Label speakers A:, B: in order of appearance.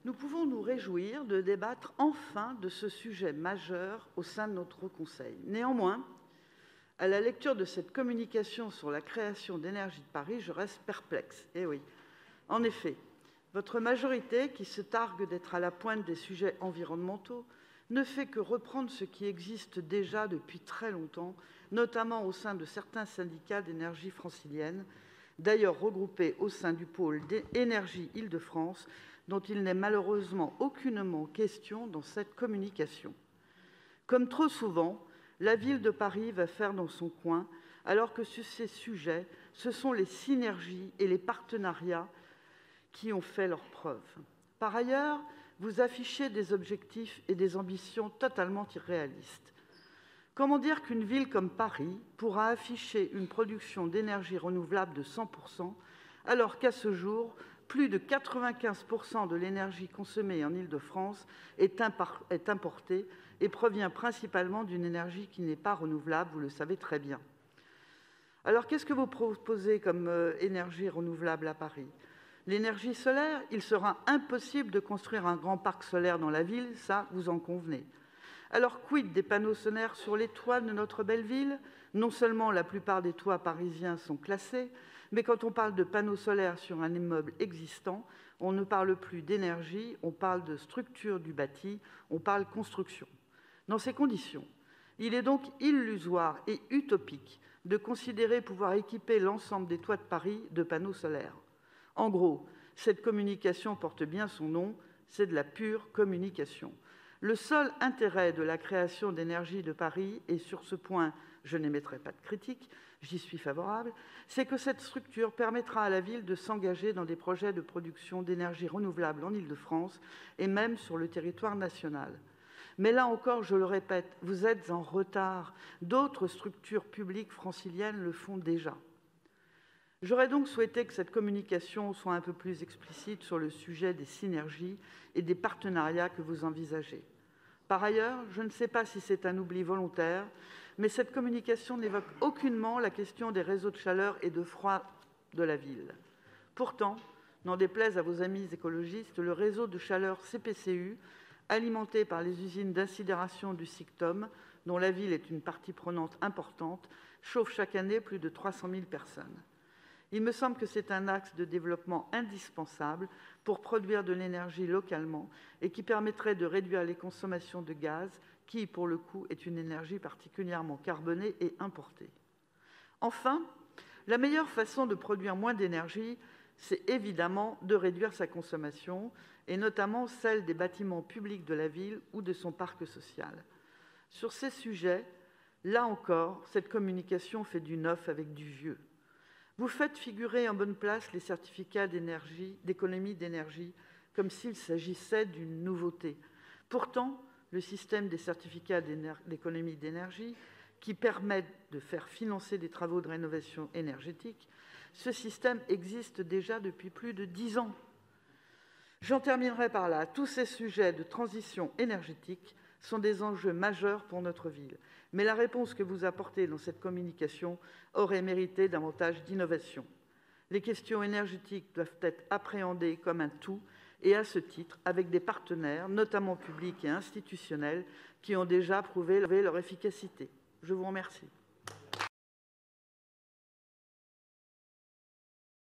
A: Nous pouvons nous réjouir de débattre enfin de ce sujet majeur au sein de notre Conseil. Néanmoins, à la lecture de cette communication sur la création d'Énergie de Paris, je reste perplexe. Eh oui, en effet, votre majorité, qui se targue d'être à la pointe des sujets environnementaux, ne fait que reprendre ce qui existe déjà depuis très longtemps, notamment au sein de certains syndicats d'énergie francilienne, d'ailleurs regroupés au sein du pôle Énergie Île-de-France, dont il n'est malheureusement aucunement question dans cette communication. Comme trop souvent, la ville de Paris va faire dans son coin, alors que sur ces sujets, ce sont les synergies et les partenariats qui ont fait leurs preuves. Par ailleurs, vous affichez des objectifs et des ambitions totalement irréalistes. Comment dire qu'une ville comme Paris pourra afficher une production d'énergie renouvelable de 100%, alors qu'à ce jour, plus de 95% de l'énergie consommée en Île-de-France est importée et provient principalement d'une énergie qui n'est pas renouvelable, vous le savez très bien. Alors, qu'est-ce que vous proposez comme énergie renouvelable à Paris ? L'énergie solaire, il sera impossible de construire un grand parc solaire dans la ville, ça, vous en convenez. Alors, quid des panneaux solaires sur les toits de notre belle ville ? Non seulement la plupart des toits parisiens sont classés, mais quand on parle de panneaux solaires sur un immeuble existant, on ne parle plus d'énergie, on parle de structure du bâti, on parle construction. Dans ces conditions, il est donc illusoire et utopique de considérer pouvoir équiper l'ensemble des toits de Paris de panneaux solaires. En gros, cette communication porte bien son nom, c'est de la pure communication. Le seul intérêt de la création d'Énergie de Paris, et sur ce point, je n'émettrai pas de critique, j'y suis favorable, c'est que cette structure permettra à la ville de s'engager dans des projets de production d'énergie renouvelable en Île-de-France et même sur le territoire national. Mais là encore, je le répète, vous êtes en retard. D'autres structures publiques franciliennes le font déjà. J'aurais donc souhaité que cette communication soit un peu plus explicite sur le sujet des synergies et des partenariats que vous envisagez. Par ailleurs, je ne sais pas si c'est un oubli volontaire, mais cette communication n'évoque aucunement la question des réseaux de chaleur et de froid de la ville. Pourtant, n'en déplaise à vos amis écologistes, le réseau de chaleur CPCU, alimenté par les usines d'incinération du SICTOM, dont la ville est une partie prenante importante, chauffe chaque année plus de 300 000 personnes. Il me semble que c'est un axe de développement indispensable pour produire de l'énergie localement et qui permettrait de réduire les consommations de gaz, qui, pour le coup, est une énergie particulièrement carbonée et importée. Enfin, la meilleure façon de produire moins d'énergie, c'est évidemment de réduire sa consommation, et notamment celle des bâtiments publics de la ville ou de son parc social. Sur ces sujets, là encore, cette communication fait du neuf avec du vieux. Vous faites figurer en bonne place les certificats d'économie d'énergie, comme s'il s'agissait d'une nouveauté. Pourtant, le système des certificats d'économie d'énergie, qui permet de faire financer des travaux de rénovation énergétique, ce système existe déjà depuis plus de 10 ans. J'en terminerai par là. Tous ces sujets de transition énergétique sont des enjeux majeurs pour notre ville. Mais la réponse que vous apportez dans cette communication aurait mérité davantage d'innovation. Les questions énergétiques doivent être appréhendées comme un tout, et à ce titre, avec des partenaires, notamment publics et institutionnels, qui ont déjà prouvé leur efficacité. Je vous remercie.